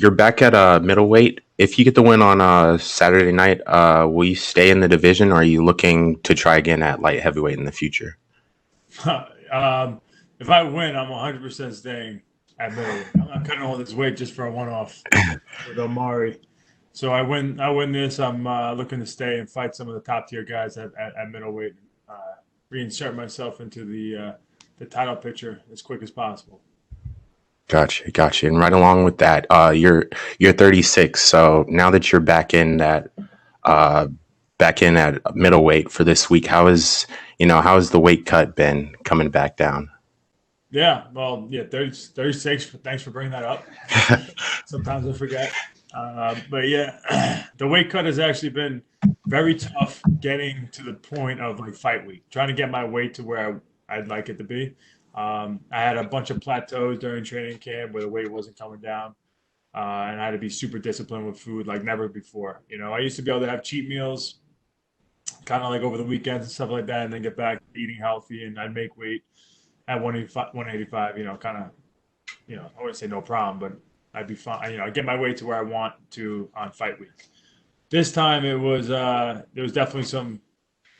you're back at middleweight. If you get the win on Saturday night, will you stay in the division, or are you looking to try again at light heavyweight in the future? um, if I win, I'm 100% staying at middleweight. I'm not cutting all this weight just for a one-off with Omari. So I win this. I'm looking to stay and fight some of the top tier guys at middleweight. Reinsert myself into the title picture as quick as possible. Gotcha. And right along with that, you're 36. So now that you're uh, back in at middleweight for this week, how has the weight cut been coming back down? Yeah, well, yeah, 36. Thanks for bringing that up. Sometimes I forget. But yeah, the weight cut has actually been very tough getting to the point of like fight week, trying to get my weight to where I'd like it to be. I had a bunch of plateaus during training camp where the weight wasn't coming down, and I had to be super disciplined with food like never before. I used to be able to have cheat meals, kind of like over the weekends and stuff like that, and then get back to eating healthy, and I'd make weight at 185, 185, kind of, I wouldn't say no problem, but I'd be fine. I'd get my weight to where I want to on fight week. This time there was definitely some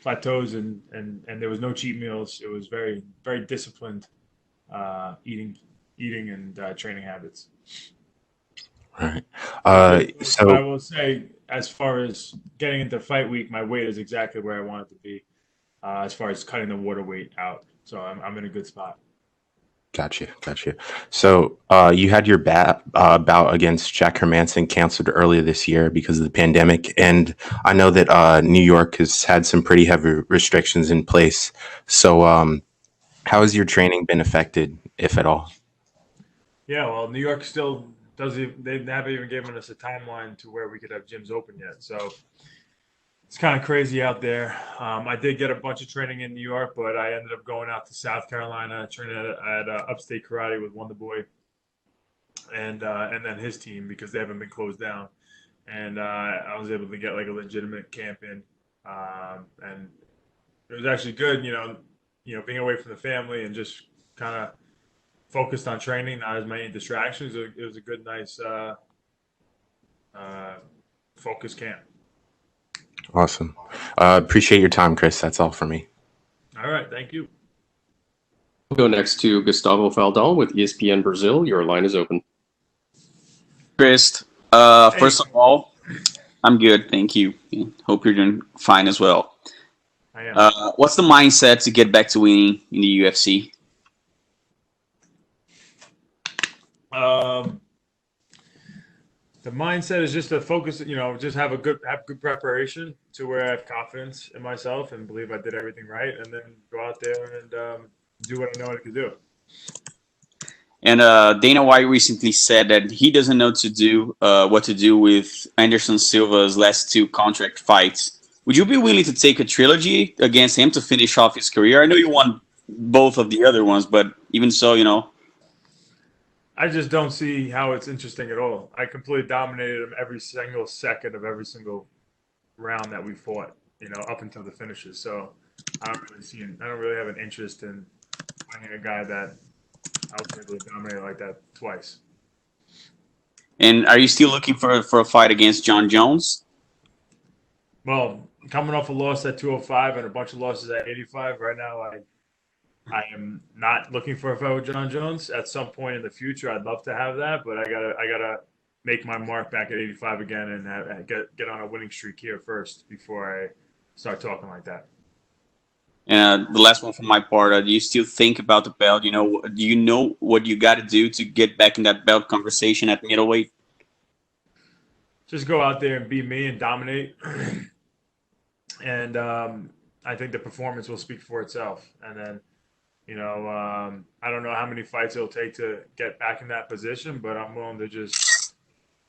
plateaus and there was no cheat meals. It was very, very disciplined eating and training habits. All right. But I So will say, as far as getting into fight week, my weight is exactly where I want it to be. As far as cutting the water weight out, so I'm in a good spot. Gotcha. So you had your bout against Jack Hermanson canceled earlier this year because of the pandemic, and I know that New York has had some pretty heavy restrictions in place. So how has your training been affected, if at all? Yeah, well, New York still doesn't. They haven't even given us a timeline to where we could have gyms open yet. So it's kind of crazy out there. I did get a bunch of training in New York, but I ended up going out to South Carolina, training at Upstate Karate with Wonder Boy and then his team because they haven't been closed down. And I was able to get like a legitimate camp in, and it was actually good. Being away from the family and just kind of focused on training, not as many distractions. It was a good, nice uh, focus camp. Awesome. Appreciate your time, Chris. That's all for me. All right, thank you. We'll go next to Gustavo Faldal with ESPN Brazil. Your line is open. Chris, Hey, first of all, I'm good, thank you. Hope you're doing fine as well. I am. What's the mindset to get back to winning in the UFC? Um, the mindset is just to focus. Just have good preparation to where I have confidence in myself and believe I did everything right, and then go out there and do what I know I can do. And Dana White recently said that he doesn't know what to do with Anderson Silva's last two contract fights. Would you be willing to take a trilogy against him to finish off his career? I know you won both of the other ones, but even so, I just don't see how it's interesting at all. I completely dominated him every single second of every single round that we fought, up until the finishes. So I don't really have an interest in finding a guy that I was able to dominate like that twice. and are you still looking for a fight against John Jones? Well, coming off a loss at 205 and a bunch of losses at 85, right now I am not looking for a fight with John Jones. At some point in the future, I'd love to have that, but I gotta make my mark back at 85 again and get on a winning streak here first before I start talking like that. And the last one from my part, do you still think about the belt? Do you know what you got to do to get back in that belt conversation at middleweight? Just go out there and be me and dominate, and I think the performance will speak for itself. And then I don't know how many fights it'll take to get back in that position, but I'm willing to just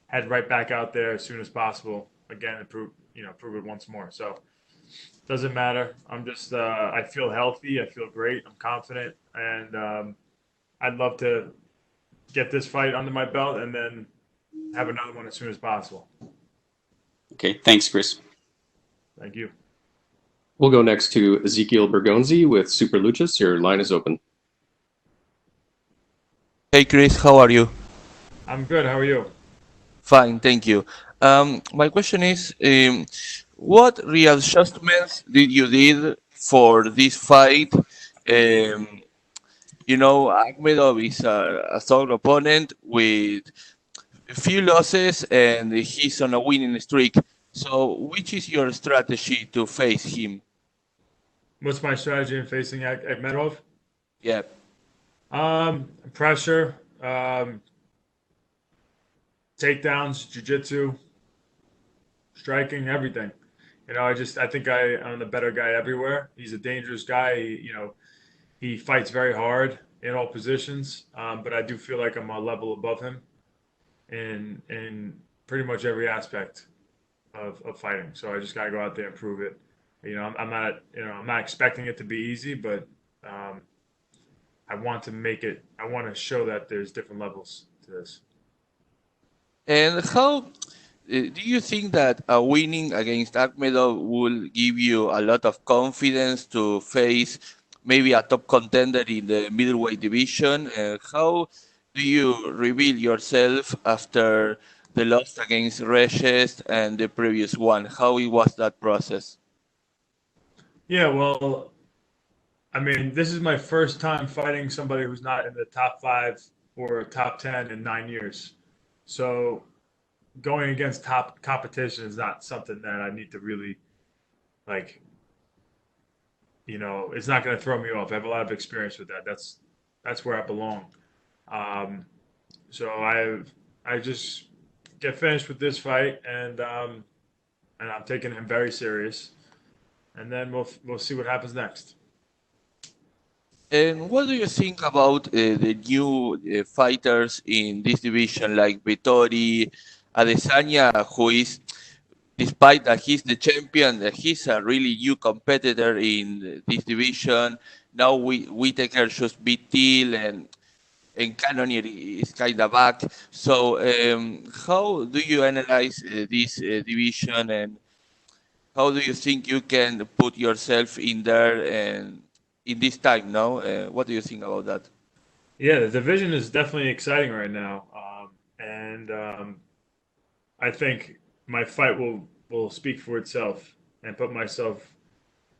head right back out there as soon as possible again and prove it once more. So doesn't matter. I'm just I feel healthy. I feel great. I'm confident, and I'd love to get this fight under my belt and then have another one as soon as possible. Okay, thanks, Chris. Thank you. We'll go next to Ezekiel Bergonzi with Super Luchas. Your line is open. Hey Chris, how are you? I'm good. How are you? Fine, thank you. My question is, what readjustments did you did for this fight? Akhmedov is a strong opponent with few losses, and he's on a winning streak. So, which is your strategy to face him? What's my strategy in facing Akhmedov? Yeah. Pressure, takedowns, jiu-jitsu, striking, everything. I think I'm the better guy everywhere. He's a dangerous guy. He fights very hard in all positions. But I do feel like I'm a level above him in pretty much every aspect of fighting. So I just gotta go out there and prove it. I'm not expecting it to be easy, but um, I want to make it. I want to show that there's different levels to this. And how do you think that winning against Akhmedov will give you a lot of confidence to face maybe a top contender in the middleweight division? And how do you reveal yourself after the loss against Reyes and the previous one? How it was that process? Yeah, well, I mean, this is my first time fighting somebody who's not in the top five or top 10 in 9 years. So going against top competition is not something that I need to really like, it's not going to throw me off. I have a lot of experience with that. That's where I belong. Um, so I just get finished with this fight and I'm taking him very serious. And then we'll see what happens next. And what do you think about the new fighters in this division, like Vettori, Adesanya, who is, despite that he's the champion, that he's a really new competitor in this division. Now Whitaker just beat Till, and Cannonier is kind of back. So, how do you analyze this division, and how do you think you can put yourself in there and in this time now? What do you think about that? Yeah, the division is definitely exciting right now. And I think my fight will speak for itself and put myself,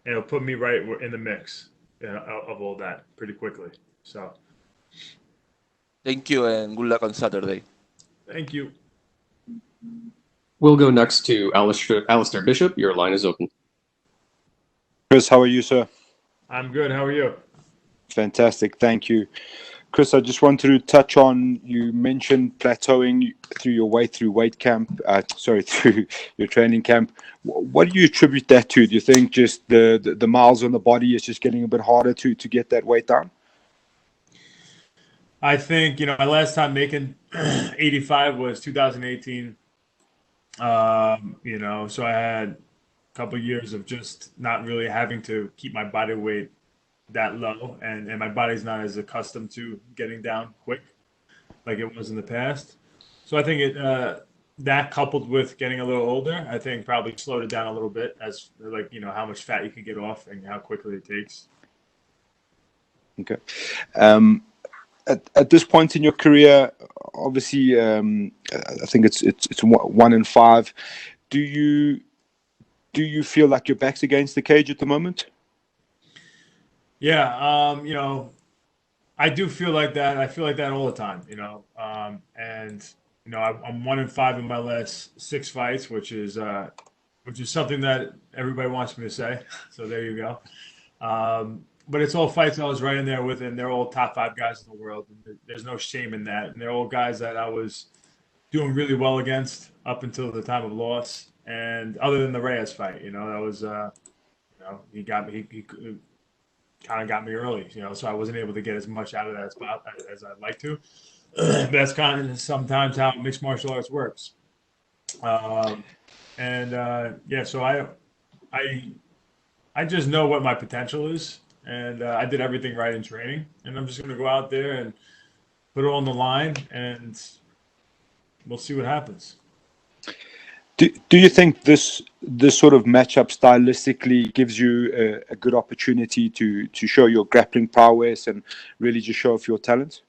it'll put me right in the mix, of all that pretty quickly. So Thank you, and good luck on Saturday. thank you. We'll go next to Alistair Bishop. Your line is open. Chris, how are you, sir? I'm good. How are you? Fantastic, thank you. Chris, I just wanted to touch on, you mentioned plateauing through your way through through your training camp. What do you attribute that to? Do you think just the miles on the body is just getting a bit harder to get that weight down? I think, my last time making 85 was 2018. So I had a couple years of just not really having to keep my body weight that low, and my body's not as accustomed to getting down quick like it was in the past. So I think that coupled with getting a little older, I think probably slowed it down a little bit as like, how much fat you can get off and how quickly it takes. Okay. At this point in your career, obviously, I think it's 1 in 5. Do you feel like your back's against the cage at the moment? Yeah, I do feel like that. I feel like that all the time, I'm 1 in 5 in my last 6 fights, which is something that everybody wants me to say. So there you go. But it's all fights I was right in there with, and they're all top 5 guys in the world. And there's no shame in that, and they're all guys that I was doing really well against up until the time of loss. And other than the Reyes fight, that was, he got me. He kind of got me early, so I wasn't able to get as much out of that spot as I'd like to. But that's kind of sometimes how mixed martial arts works. So I just know what my potential is, and I did everything right in training, and I'm just going to go out there and put it on the line, and we'll see what happens. Do you think this sort of matchup stylistically gives you a good opportunity to show your grappling prowess and really just show off your talent?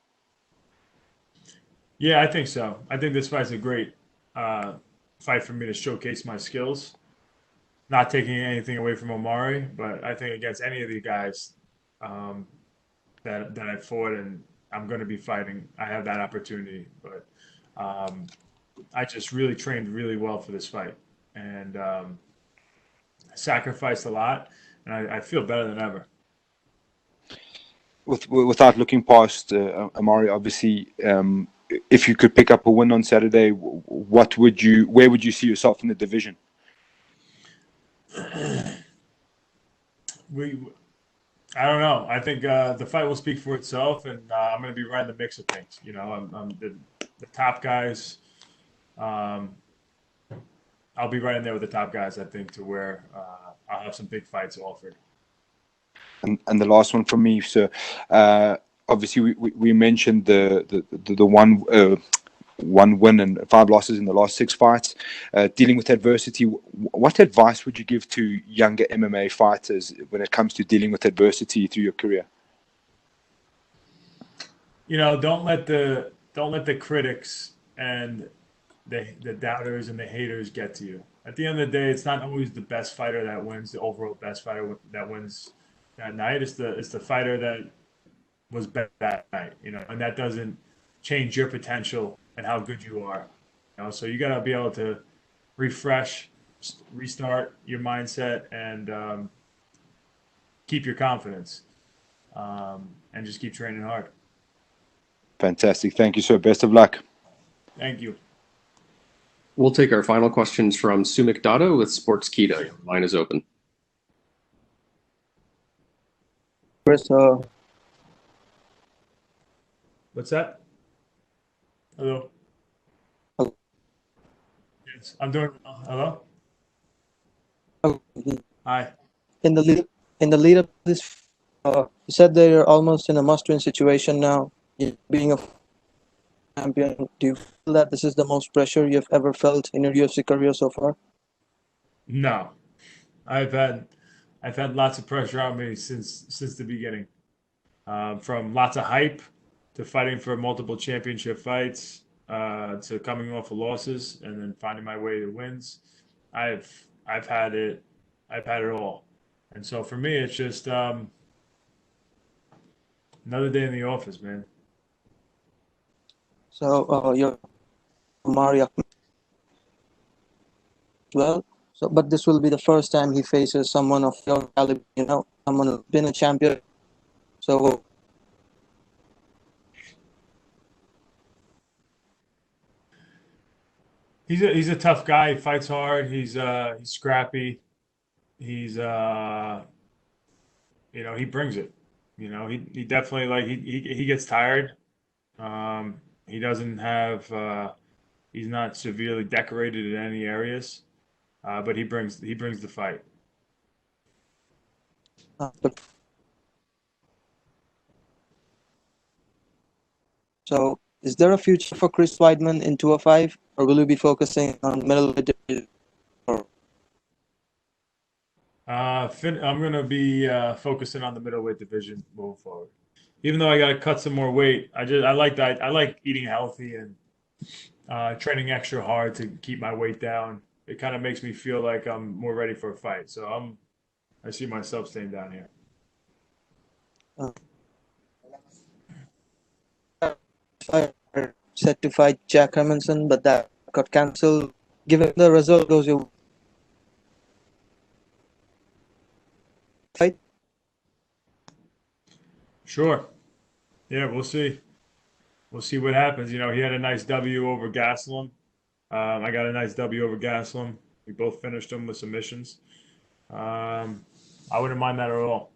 Yeah, I think so. I think this fight's a great fight for me to showcase my skills. Not taking anything away from Omari, but I think against any of the guys um, that I fought and I'm going to be fighting, I have that opportunity. But I just really trained really well for this fight and sacrificed a lot, and I feel better than ever. Without looking past Amari, obviously, if you could pick up a win on Saturday, where would you see yourself in the division? I don't know. I think the fight will speak for itself, and I'm going to be right in the mix of things. You know, I'm the top guys. I'll be right in there with the top guys. I think to where I'll have some big fights offered. And the last one from me. So, obviously, we mentioned the one win and 5 losses in the last 6 fights. Dealing with adversity, what advice would you give to younger MMA fighters when it comes to dealing with adversity through your career? You know, don't let the critics and the doubters and the haters get to you. At the end of the day, it's not always the best fighter that wins, the overall best fighter that wins that night. It's the fighter that was better that night, you know, and that doesn't change your potential and how good you are. You know, so you got to be able to refresh, restart your mindset, and keep your confidence, and just keep training hard. Fantastic. Thank you, sir. Best of luck. Thank you. We'll take our final questions from Sumik Datta with Sportskeeda. Your line is open. Chris, What's that? Hello. Hello. Yes, I'm doing. Hello. Hi. in the lead up to this, you said that you're almost in a must-win situation now. You being a champion, do you feel that this is the most pressure you've ever felt in your UFC career so far? No, I've had lots of pressure on me since the beginning. From lots of hype to fighting for multiple championship fights, to coming off of losses and then finding my way to wins. I've had it. I've had it all. And so for me, it's just another day in the office, man. So you're Mario well. So, but this will be the first time he faces someone of your caliber. You know, someone who's been a champion. So He's a tough guy. He fights hard. He's scrappy. He's he brings it. You know, he definitely he gets tired. He doesn't have he's not severely decorated in any areas, but he brings the fight. but so is there a future for Chris Weidman in 205, or will you be focusing on middleweight division? Or I'm gonna be focusing on the middleweight division moving forward. Even though I gotta cut some more weight, I like that. I like eating healthy and training extra hard to keep my weight down. It kind of makes me feel like I'm more ready for a fight. So I see myself staying down here. set to fight Jack Hermanson, but that got cancelled. Given the result goes your fight. Sure. Yeah, we'll see. We'll see what happens. You know, he had a nice W over Gastelum. I got a nice W over Gastelum. We both finished him with submissions. I wouldn't mind that at all.